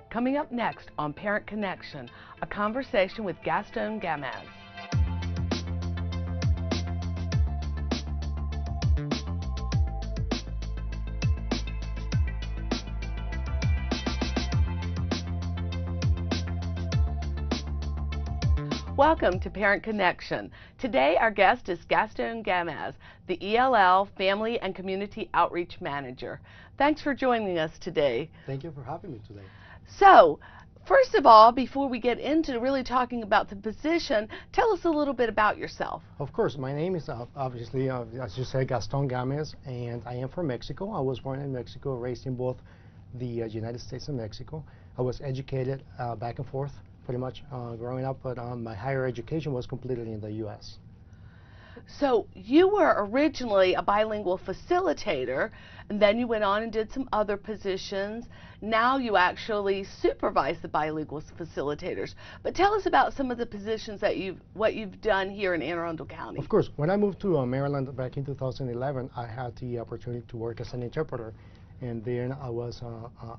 Coming up next on Parent Connection, a conversation with Gaston Gamez. Welcome to Parent Connection. Today our guest is Gaston Gamez, the ELL Family and Community Outreach Manager. Thanks for joining us today. Thank you for having me today. So, first of all, before we get into really talking about the position, tell us a little bit about yourself. Of course, my name is obviously, as you said, Gaston Gamez, and I am from Mexico. I was born in Mexico, raised in both the United States and Mexico. I was educated back and forth pretty much growing up, but my higher education was completed in the U.S. So you were originally a bilingual facilitator, and then you went on and did some other positions. Now you actually supervise the bilingual facilitators. But tell us about some of the positions that what you've done here in Anne Arundel County. Of course, when I moved to Maryland back in 2011, I had the opportunity to work as an interpreter. And then I was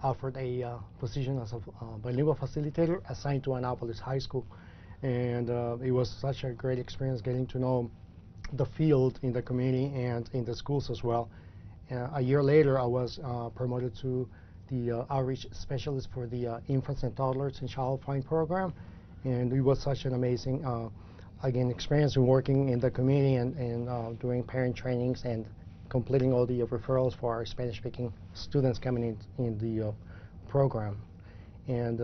offered a position as a bilingual facilitator assigned to Annapolis High School. And it was such a great experience getting to know the field in the community and in the schools as well. A year later, I was promoted to the outreach specialist for the infants and toddlers and child find program. And it was such an amazing, again, experience in working in the community and doing parent trainings and completing all the referrals for our Spanish-speaking students coming in the program. And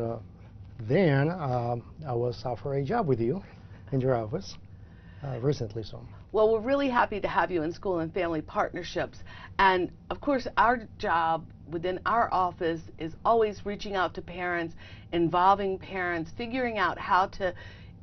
then I was offered a job with you in your office recently. So. Well, we're really happy to have you in School and Family Partnerships. And of course, our job within our office is always reaching out to parents, involving parents, figuring out how to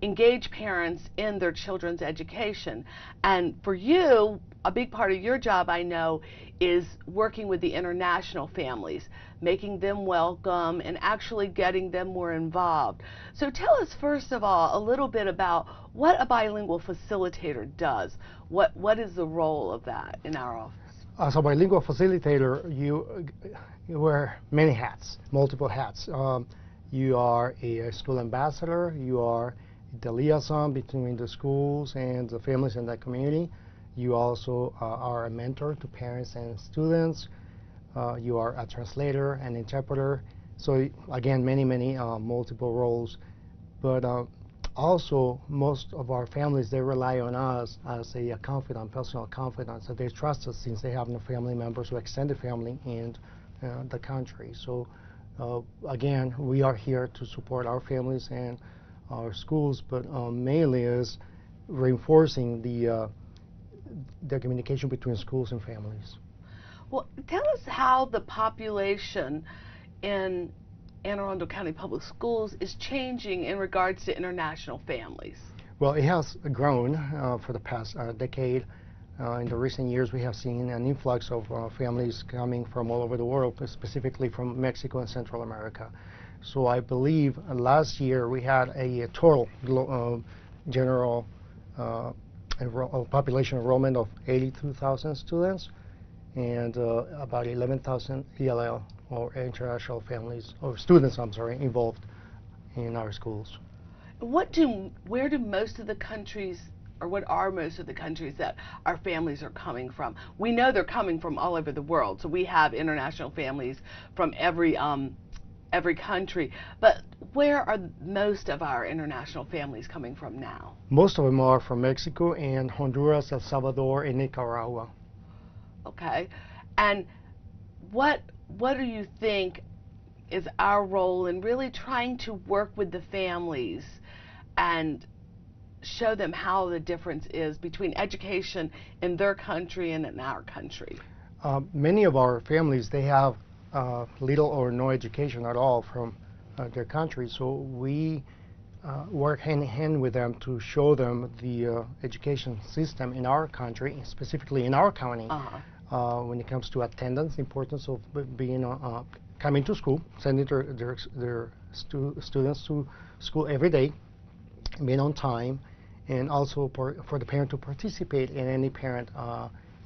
engage parents in their children's education. And for you, a big part of your job, I know, is working with the international families, making them welcome and actually getting them more involved. So tell us, first of all, a little bit about what a bilingual facilitator does. What is the role of that in our office? As a bilingual facilitator, you wear many hats, multiple hats. You are a school ambassador, you are the liaison between the schools and the families in the community. You also are a mentor to parents and students. You are a translator and interpreter. So again, many multiple roles. But also, most of our families, they rely on us as a confidant, personal confidant. So they trust us since they have no family members or extended family in the country. So again, we are here to support our families and our schools, but mainly is reinforcing the communication between schools and families. Well, tell us how the population in Anne Arundel County Public Schools is changing in regards to international families. Well, it has grown for the past decade. In the recent years, we have seen an influx of families coming from all over the world, specifically from Mexico and Central America. So I believe last year we had a total general population enrollment of 82,000 students and about 11,000 ELL or international families or students, I'm sorry, involved in our schools. Where do most of the countries, or what are most of the countries that our families are coming from? We know they're coming from all over the world, so we have international families from every country, but where are most of our international families coming from now? Most of them are from Mexico and Honduras, El Salvador, and Nicaragua. Okay, and what do you think is our role in really trying to work with the families and show them how the difference is between education in their country and in our country? Many of our families, they have little or no education at all from their country, so we work hand in hand with them to show them the education system in our country, specifically in our county. When it comes to attendance, the importance of being coming to school, sending their students to school every day, being on time, and also for the parent to participate in any parent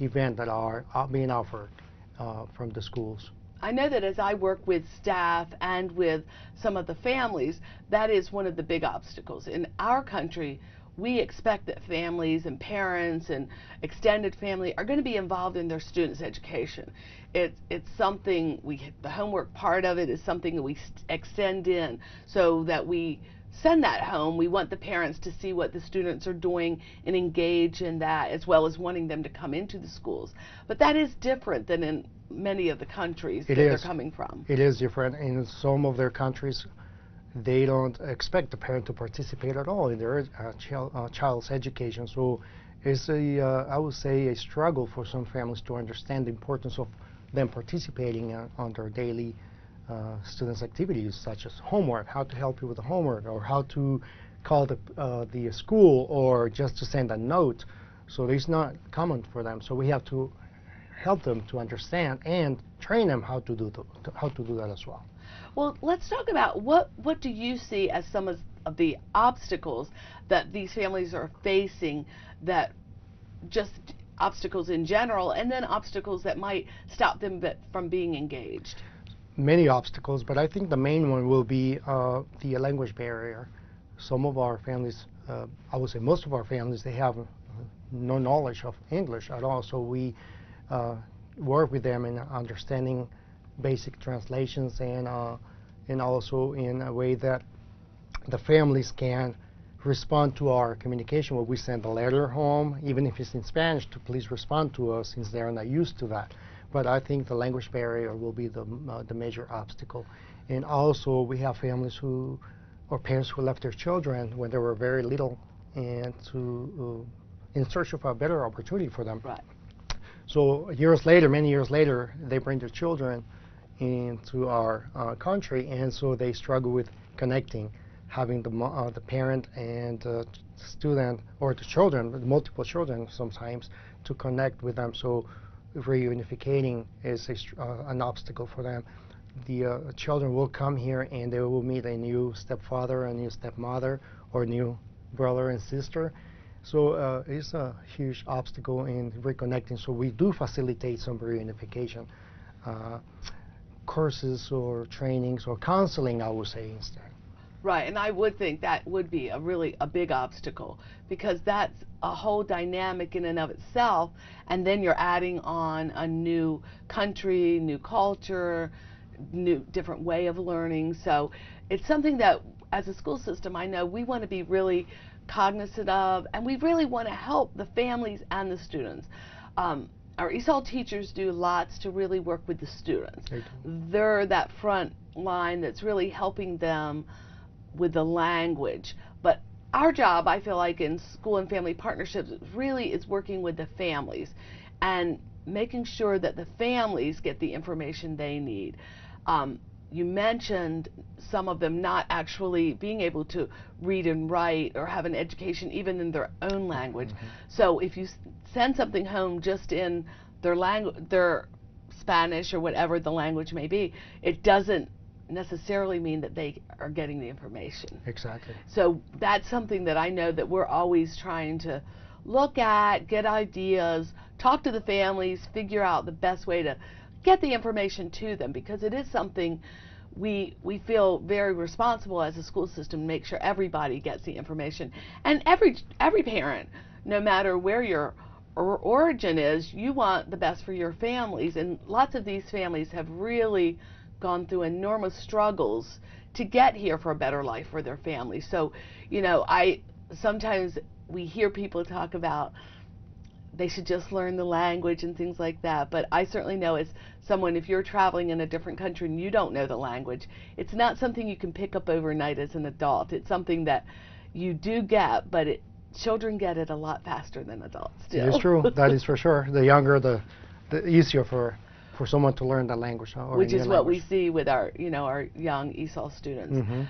event that are being offered from the schools. I know that as I work with staff and with some of the families, that is one of the big obstacles. In our country, we expect that families and parents and extended family are going to be involved in their students' education. It's something, the homework part of it is something that we extend in so that we send that home. We want the parents to see what the students are doing and engage in that, as well as wanting them to come into the schools. But that is different than in many of the countries that they're coming from. It is different. In some of their countries, they don't expect the parent to participate at all in their child's education. So it's I would say, a struggle for some families to understand the importance of them participating on their daily students' activities, such as homework, how to help you with the homework, or how to call the school, or just to send a note. So it's not common for them. So we have to help them to understand and train them how to do that as well. Well, let's talk about what do you see as some of the obstacles that these families are facing, that just obstacles in general, and then obstacles that might stop them from being engaged? Many obstacles, but I think the main one will be the language barrier. Some of our families, I would say most of our families, they have no knowledge of English at all. So we work with them in understanding basic translations, and also in a way that the families can respond to our communication. When we send a letter home, even if it's in Spanish, to please respond to us, since they're not used to that. But I think the language barrier will be the major obstacle. And also we have families or parents who left their children when they were very little, and in search of a better opportunity for them. Right. So many years later, they bring their children into our country, and so they struggle with connecting, having the parent and student, or the children, multiple children sometimes, to connect with them. So reunificating is an obstacle for them. The children will come here and they will meet a new stepfather, a new stepmother, or new brother and sister. So it's a huge obstacle in reconnecting. So we do facilitate some reunification courses or trainings or counseling, I would say, instead. Right, and I would think that would be a big obstacle, because that's a whole dynamic in and of itself, and then you're adding on a new country, new culture, different way of learning. So it's something that as a school system, I know we want to be really cognizant of, and we really want to help the families and the students. Our ESOL teachers do lots to really work with the students. They're that front line that's really helping them with the language. But our job, I feel like, in school and family partnerships really is working with the families and making sure that the families get the information they need. You mentioned some of them not actually being able to read and write or have an education even in their own language. Mm-hmm. So if you send something home just in their language, their Spanish or whatever the language may be, it doesn't necessarily mean that they are getting the information. Exactly. So that's something that I know that we're always trying to look at, get ideas, talk to the families, figure out the best way to get the information to them, because it is something we feel very responsible as a school system to make sure everybody gets the information. And every parent, no matter where your origin is, you want the best for your families, and lots of these families have really gone through enormous struggles to get here for a better life for their families. So, you know, sometimes we hear people talk about they should just learn the language and things like that, but I certainly know as someone, if you're traveling in a different country and you don't know the language, it's not something you can pick up overnight as an adult. It's something that you do get, but children get it a lot faster than adults do. It is true. That is for sure. The younger, the easier for someone to learn the language. Which is what we see with our young ESOL students. Mm-hmm.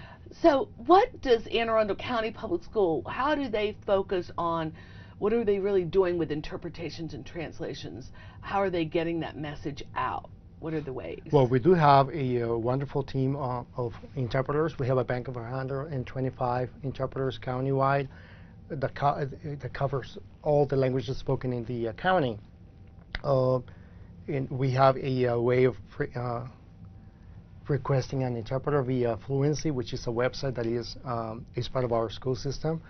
So what does Anne Arundel County Public School, how do they focus on, what are they really doing with interpretations and translations? How are they getting that message out? What are the ways? Well, we do have a wonderful team of interpreters. We have a bank of 125 interpreters countywide that covers all the languages spoken in the county. And we have a way of requesting an interpreter via Fluency, which is a website that is part of our school system.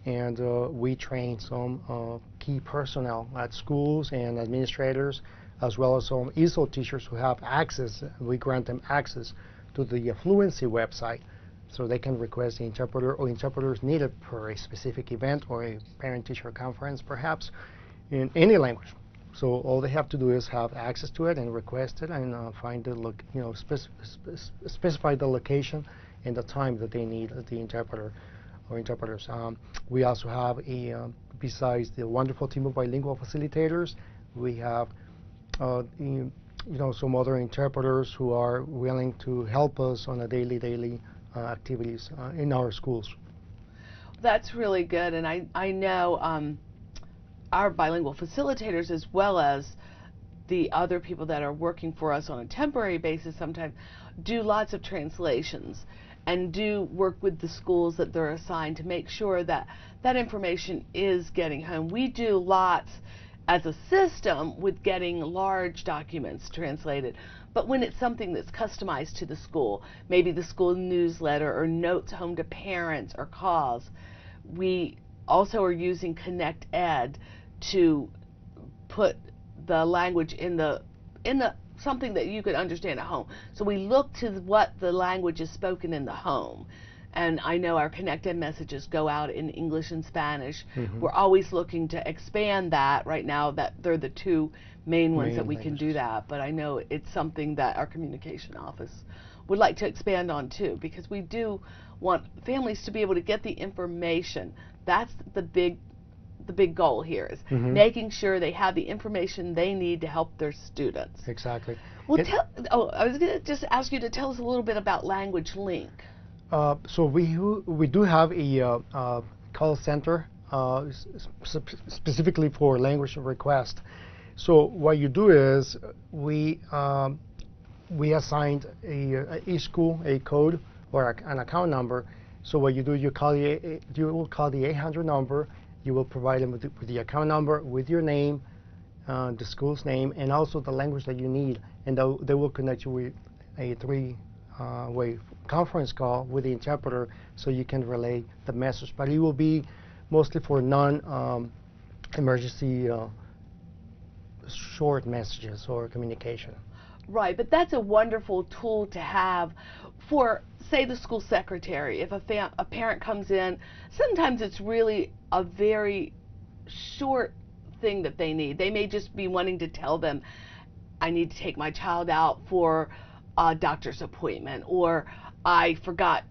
And we train some key personnel at schools and administrators, as well as some ESOL teachers who have access. We grant them access to the Fluency website, so they can request the interpreter or interpreters needed for a specific event or a parent-teacher conference, perhaps, in any language. So all they have to do is have access to it and request it, and find the specify the location and the time that they need the interpreter or interpreters. We also have besides the wonderful team of bilingual facilitators, we have some other interpreters who are willing to help us on a daily activities in our schools. That's really good, and I know our bilingual facilitators, as well as the other people that are working for us on a temporary basis sometimes, do lots of translations and do work with the schools that they're assigned to make sure that that information is getting home. We do lots as a system with getting large documents translated, but when it's something that's customized to the school, maybe the school newsletter or notes home to parents or calls, we also are using Connect Ed to put the language in the something that you could understand at home. So we look to what the language is spoken in the home. And I know our Connect Ed messages go out in English and Spanish. We're always looking to expand that. Right now, that they're the two main ones that we can do that. But I know it's something that our communication office would like to expand on too, because we do want families to be able to get the information. That's the big goal here, is making sure they have the information they need to help their students. Exactly. Well, I was going to just ask you to tell us a little bit about Language Link. So we do have a call center specifically for language request. So what you do is we assigned each school a code or an account number. So what you do, you will call the 800 number. You will provide them with the account number, with your name, the school's name, and also the language that you need, and they will connect you with a three-way conference call with the interpreter, so you can relay the message. But it will be mostly for non-emergency short messages or communication. Right, but that's a wonderful tool to have for, say, the school secretary. If a parent comes in, sometimes it's really a very short thing that they need. They may just be wanting to tell them, I need to take my child out for a doctor's appointment, or they forgot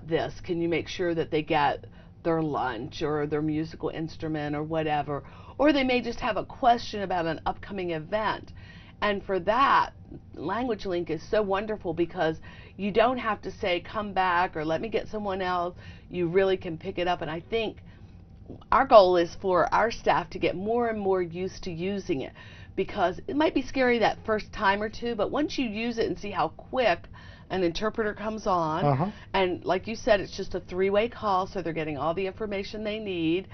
this. Can you make sure that they get their lunch or their musical instrument or whatever? Or they may just have a question about an upcoming event. And for that, Language Link is so wonderful, because you don't have to say, come back or let me get someone else. You really can pick it up. And I think our goal is for our staff to get more and more used to using it, because it might be scary that first time or two, but once you use it and see how quick an interpreter comes on, and like you said, it's just a three-way call, so they're getting all the information they need.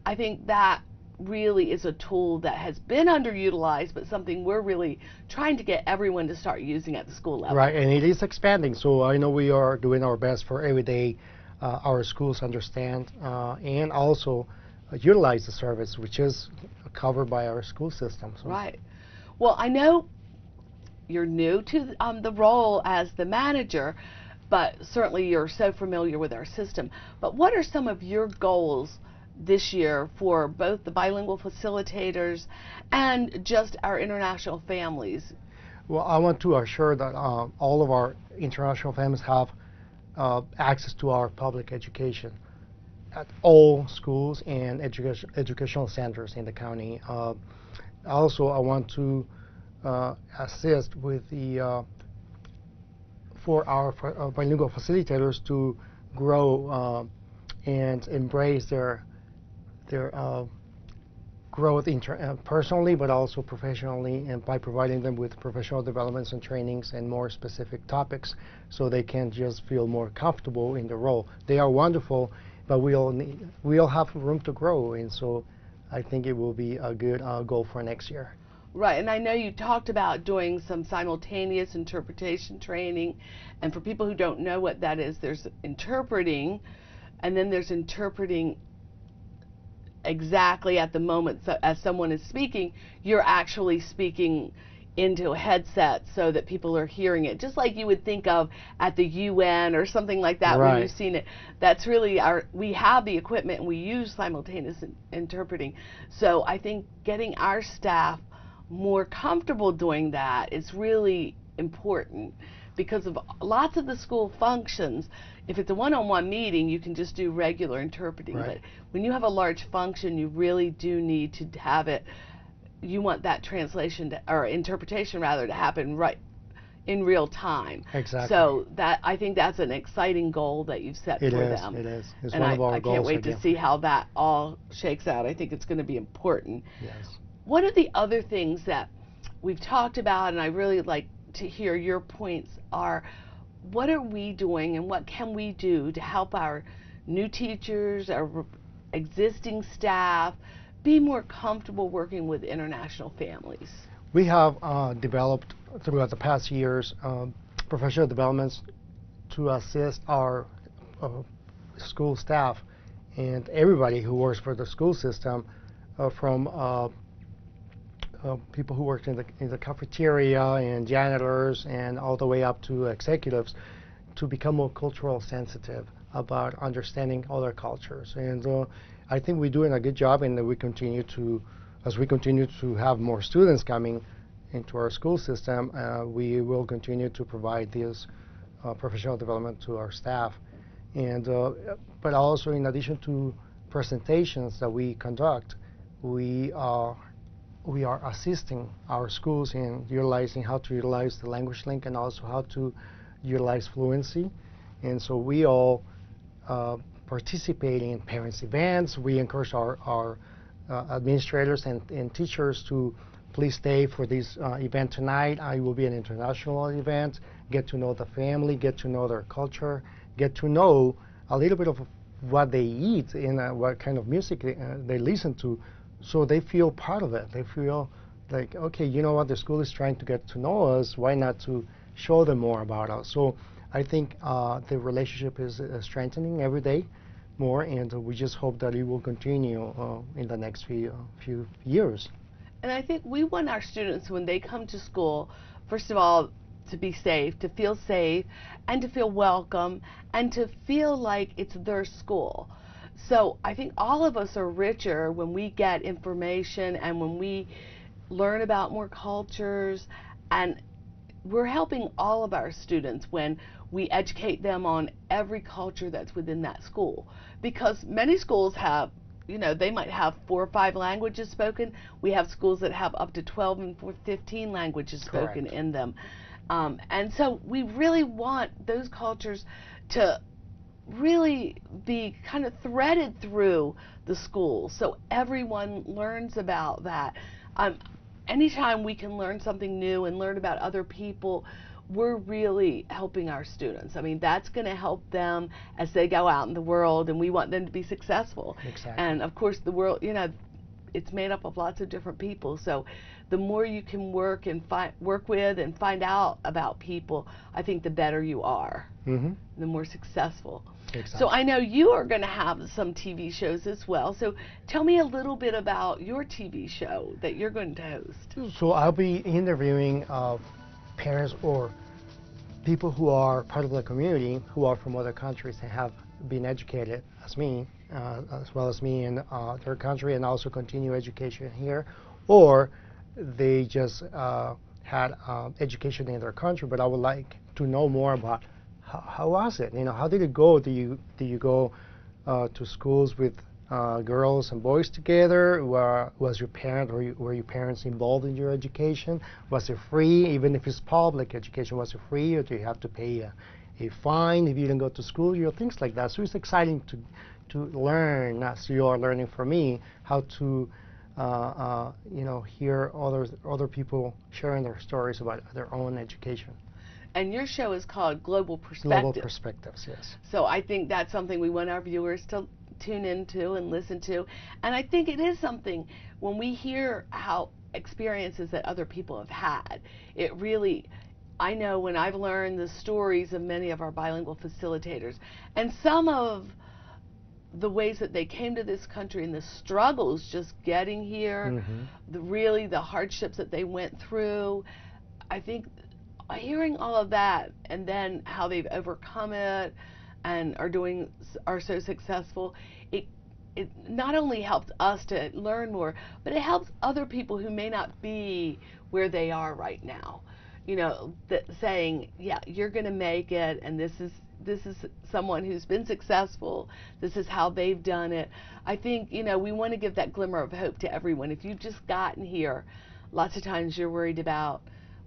I think that really is a tool that has been underutilized, but something we're really trying to get everyone to start using at the school level. Right, and it is expanding, so I know we are doing our best for every day our schools understand and also utilize the service, which is covered by our school system. So. Right. Well, I know you're new to the role as the manager, but certainly you're so familiar with our system. But what are some of your goals this year for both the bilingual facilitators and just our international families? Well, I want to assure that all of our international families have access to our public education at all schools and educational centers in the county. Also, I want to assist with for our bilingual facilitators to grow and embrace their growth personally, but also professionally, and by providing them with professional developments and trainings and more specific topics, so they can just feel more comfortable in the role. They are wonderful, but we all have room to grow, and so I think it will be a good goal for next year. Right, and I know you talked about doing some simultaneous interpretation training, and for people who don't know what that is, there's interpreting, and then there's interpreting exactly at the moment. So as someone is speaking, you're actually speaking into a headset so that people are hearing it, just like you would think of at the UN or something like that. Right. When you've seen it. That's really we have the equipment and we use simultaneous interpreting. So I think getting our staff more comfortable doing that is really important, because of lots of the school functions. If it's a one-on-one meeting, you can just do regular interpreting. Right. But when you have a large function, you really do need to have it. You want that translation or interpretation rather to happen right in real time. Exactly. So that, I think that's an exciting goal that you've set for them. It is. It's and one of our I goals. can't wait to see how that all shakes out. I think it's going to be important. Yes. What are the other things that we've talked about, and I really like to hear your points, are what are we doing and what can we do to help our new teachers, our existing staff, be more comfortable working with international families? We have developed throughout the past years professional developments to assist our school staff and everybody who works for the school system, from people who work in the cafeteria and janitors and all the way up to executives, to become more cultural sensitive about understanding other cultures. And I think we're doing a good job, and we continue to, as we continue to have more students coming into our school system, we will continue to provide this professional development to our staff. And but also, in addition to presentations that we conduct, we are assisting our schools in utilizing how to utilize the language link and also how to utilize fluency. And so we all participate in parents' events. We encourage our administrators and teachers to please stay for this event tonight. It will be an international event. Get to know the family, get to know their culture, get to know a little bit of what they eat and what kind of music they listen to, so they feel part of it. They feel like, okay, you know what, the school is trying to get to know us. Why not to show them more about us? So I think the relationship is strengthening every day more, and we just hope that it will continue in the next few years. And I think we want our students, when they come to school, first of all, to be safe, to feel safe, and to feel welcome, and to feel like it's their school. So I think all of us are richer when we get information and when we learn about more cultures, and we're helping all of our students when we educate them on every culture that's within that school. Because many schools have, you know, they might have 4 or 5 languages spoken. We have schools that have up to 12 and 15 languages spoken Correct. in them. And so we really want those cultures to really be kind of threaded through the school so everyone learns about that. Anytime we can learn something new and learn about other people, we're really helping our students. I mean, that's going to help them as they go out in the world, and we want them to be successful. Exactly. And of course, the world, you know, it's made up of lots of different people. So the more you can work with and find out about people, I think the better you are, the more successful. Exactly. So I know you are going to have some TV shows as well. So tell me a little bit about your TV show that you're going to host. So I'll be interviewing parents or people who are part of the community who are from other countries and have been educated as me, as well as me in their country, and also continue education here, or they just had education in their country, but I would like to know more about how was it? You know, how did it go? Do you go to schools with girls and boys together? Was your parent or were your parents involved in your education? Was it free? Even if it's public education, was it free, or do you have to pay a fine if you didn't go to school? You know, things like that. So it's exciting to learn, as you are learning from me, how to you know, hear other people sharing their stories about their own education. And your show is called Global Perspectives. Global Perspectives, yes. So I think that's something we want our viewers to tune into and listen to. And I think it is something, when we hear how experiences that other people have had. It really, I know when I've learned the stories of many of our bilingual facilitators and some of the ways that they came to this country and the struggles just getting here, the hardships that they went through, I think hearing all of that and then how they've overcome it and are so successful, it not only helps us to learn more, but it helps other people who may not be where they are right now. You know, saying, yeah, you're going to make it, and this is someone who's been successful. This is how they've done it. I think, you know, we want to give that glimmer of hope to everyone. If you've just gotten here, lots of times you're worried about,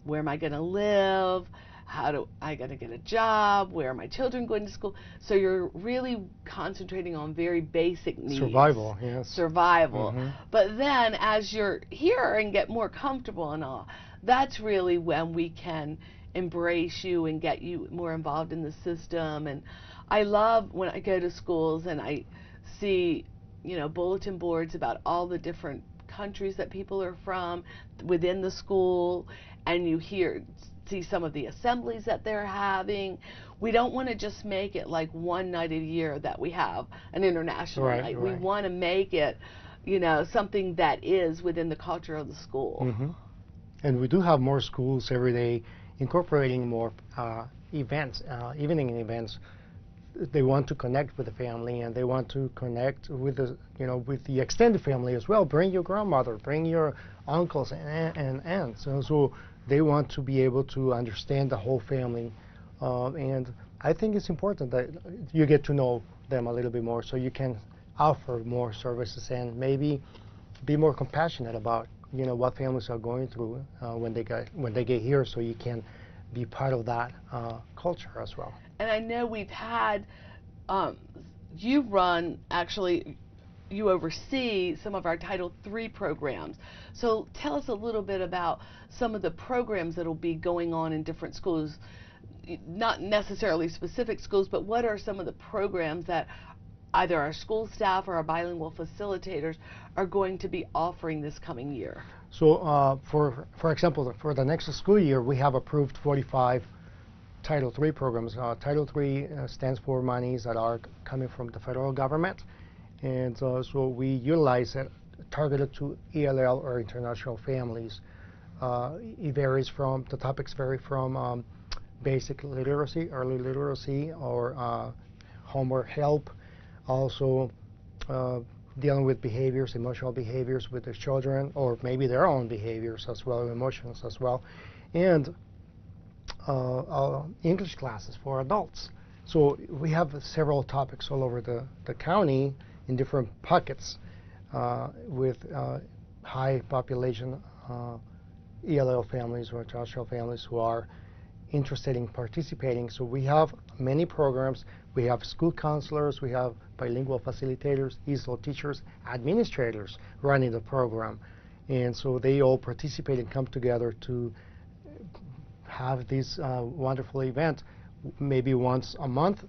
where am I going to live? How do I going to get a job? Where are my children going to school? So you're really concentrating on very basic needs. Survival, yes. Survival. But then as you're here and get more comfortable and all, that's really when we can embrace you and get you more involved in the system. And I love when I go to schools and I see, you know, bulletin boards about all the different countries that people are from within the school, and you see some of the assemblies that they're having. We don't want to just make it like one night a year that we have an international night. We want to make it, you know, something that is within the culture of the school. And we do have more schools every day incorporating more events, evening events. They want to connect with the family, and they want to connect with the, you know, with the extended family as well. Bring your grandmother, bring your uncles and aunts. So they want to be able to understand the whole family, and I think it's important that you get to know them a little bit more, so you can offer more services and maybe be more compassionate about, you know, what families are going through when they get here, so you can be part of that culture as well. And I know we've had, you oversee some of our Title III programs. So tell us a little bit about some of the programs that will be going on in different schools, not necessarily specific schools, but what are some of the programs that either our school staff or our bilingual facilitators are going to be offering this coming year? So for example, for the next school year, we have approved 45 Title III programs. Title III stands for monies that are coming from the federal government, and so we utilize it targeted to ELL or international families. The topics vary from basic literacy, early literacy, or homework help, also dealing with behaviors, emotional behaviors with the children, or maybe their own behaviors as well, emotions as well, and English classes for adults. So we have several topics all over the county in different pockets with high population ELL families or international families who are interested in participating. So we have many programs. We have school counselors, we have bilingual facilitators, ESOL teachers, administrators running the program. And so they all participate and come together to have this wonderful event, maybe once a month,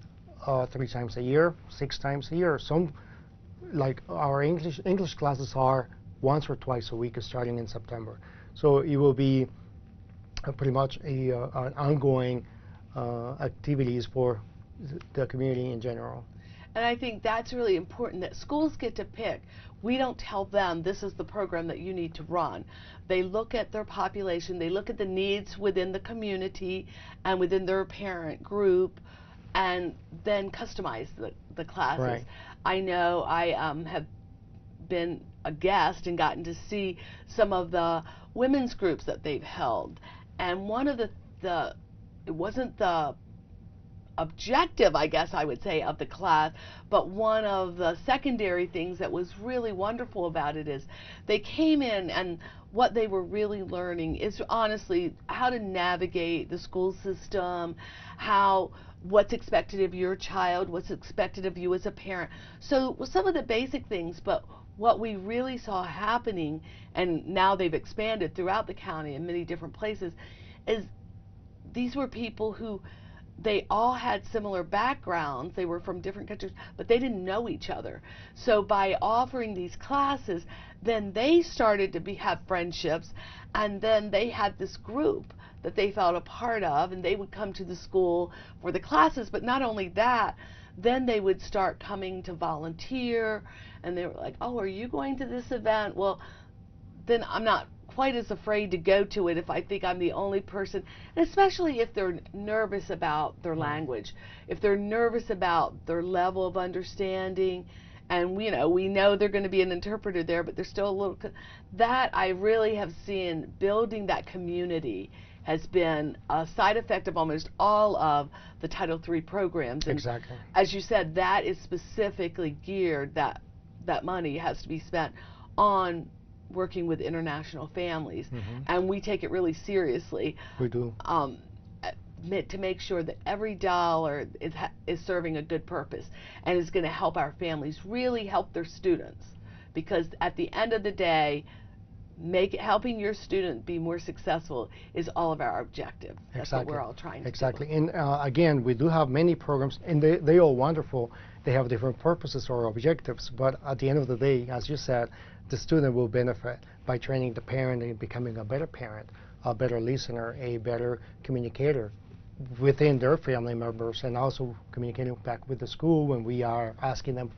3 times a year, 6 times a year. Some, like our English classes, are once or twice a week starting in September. So it will be pretty much an ongoing activities for the community in general. And I think that's really important, that schools get to pick. We don't tell them this is the program that you need to run. They look at their population, they look at the needs within the community and within their parent group, and then customize the classes. Right. I know I have been a guest and gotten to see some of the women's groups that they've held. And one of it wasn't the objective, I guess I would say, of the class, but one of the secondary things that was really wonderful about it is they came in, and what they were really learning is honestly how to navigate the school system, what's expected of your child, what's expected of you as a parent. So some of the basic things, but what we really saw happening, and now they've expanded throughout the county in many different places, is these were people who they all had similar backgrounds. They were from different countries, but they didn't know each other. So by offering these classes, then they started to have friendships, and then they had this group that they felt a part of, and they would come to the school for the classes. But not only that, then they would start coming to volunteer, and they were like, oh, are you going to this event? Well, then I'm not quite as afraid to go to it if I think I'm the only person, and especially if they're nervous about their language, if they're nervous about their level of understanding, and we know they're going to be an interpreter there, but there's still a little, that I really have seen building that community has been a side effect of almost all of the Title III programs. And exactly. As you said, that is specifically geared, that money has to be spent on working with international families, and we take it really seriously. We do. To make sure that every dollar is serving a good purpose and is going to help our families really help their students, because at the end of the day, helping your student be more successful is all of our objective. That's exactly. what we're all trying to do. Exactly. And again, we do have many programs, and they are wonderful. They have different purposes or objectives, but at the end of the day, as you said, the student will benefit by training the parent and becoming a better parent, a better listener, a better communicator within their family members, and also communicating back with the school when we are asking them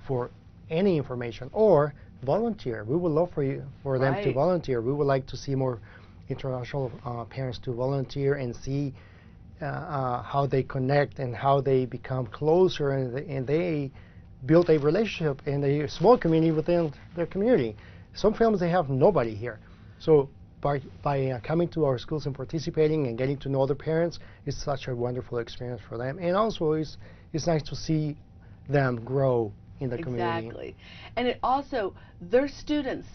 for any information or volunteer. We would love for them to volunteer. We would like to see more international parents to volunteer and see how they connect and how they become closer, and they build a relationship in a small community within their community. Some families, they have nobody here. So by coming to our schools and participating and getting to know other parents, it's such a wonderful experience for them. And also it's nice to see them grow in the community. Exactly. And it also, their students,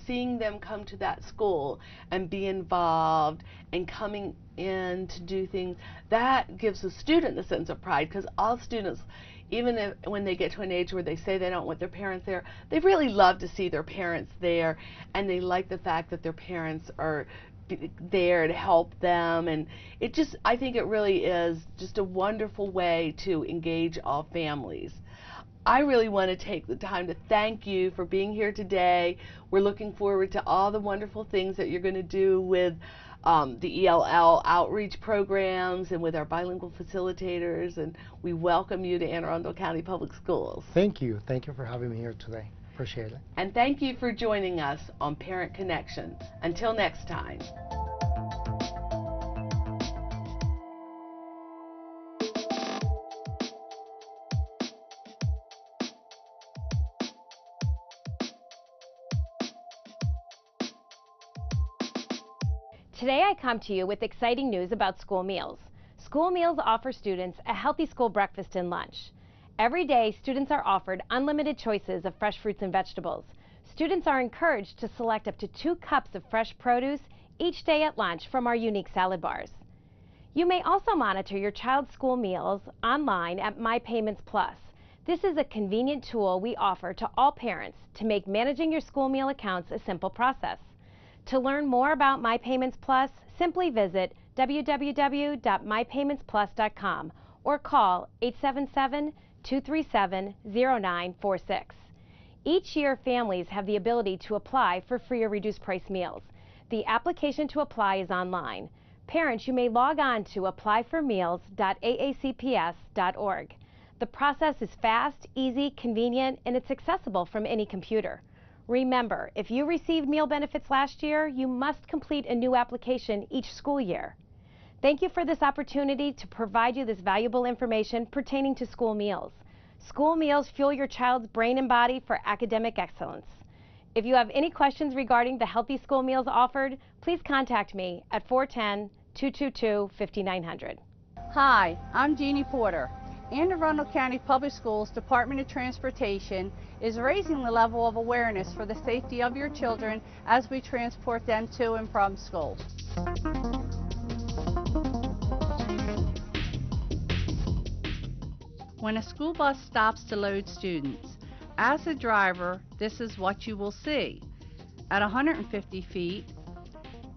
seeing them come to that school and be involved and coming in to do things, that gives the student a sense of pride, because all students, even when they get to an age where they say they don't want their parents there, they really love to see their parents there, and they like the fact that their parents are there to help them. And it just, I think it really is just a wonderful way to engage all families. I really want to take the time to thank you for being here today. We're looking forward to all the wonderful things that you're going to do with the ELL outreach programs and with our bilingual facilitators, and we welcome you to Anne Arundel County Public Schools. Thank you. Thank you for having me here today. Appreciate it. And thank you for joining us on Parent Connection. Until next time. Today I come to you with exciting news about school meals. School meals offer students a healthy school breakfast and lunch. Every day, students are offered unlimited choices of fresh fruits and vegetables. Students are encouraged to select up to 2 cups of fresh produce each day at lunch from our unique salad bars. You may also monitor your child's school meals online at MyPayments Plus. This is a convenient tool we offer to all parents to make managing your school meal accounts a simple process. To learn more about MyPayments Plus, simply visit www.mypaymentsplus.com or call 877-237-0946. Each year, families have the ability to apply for free or reduced price meals. The application to apply is online. Parents, you may log on to applyformeals.aacps.org. The process is fast, easy, convenient, and it's accessible from any computer. Remember, if you received meal benefits last year, you must complete a new application each school year. Thank you for this opportunity to provide you this valuable information pertaining to school meals. School meals fuel your child's brain and body for academic excellence. If you have any questions regarding the healthy school meals offered, please contact me at 410-222-5900. Hi, I'm Jeannie Porter. Anne Arundel County Public Schools Department of Transportation is raising the level of awareness for the safety of your children as we transport them to and from school. When a school bus stops to load students, as a driver, this is what you will see. At 150 feet,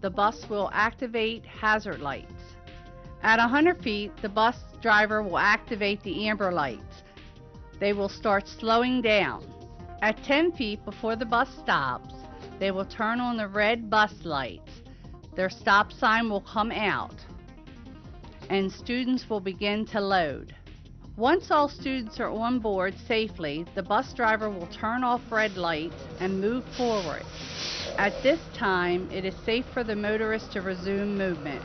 the bus will activate hazard lights. At 100 feet, the bus driver will activate the amber lights. They will start slowing down. At 10 feet before the bus stops, they will turn on the red bus lights. Their stop sign will come out, and students will begin to load. Once all students are on board safely, the bus driver will turn off red lights and move forward. At this time, it is safe for the motorist to resume movement.